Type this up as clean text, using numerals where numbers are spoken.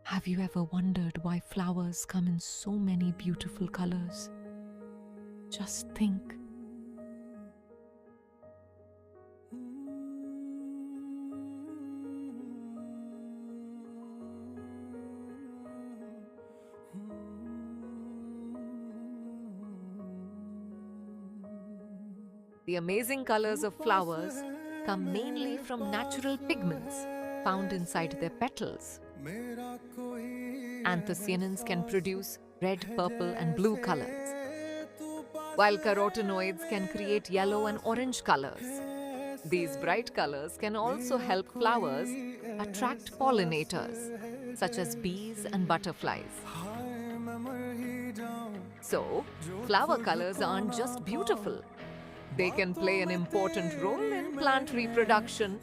Have you ever wondered why flowers come in so many beautiful colors? Just think. The amazing colors of flowers come mainly from natural pigments found inside their petals. Anthocyanins can produce red, purple, and blue colors, while carotenoids can create yellow and orange colors. These bright colors can also help flowers attract pollinators, such as bees and butterflies. So, flower colors aren't just beautiful, they can play an important role in plant reproduction.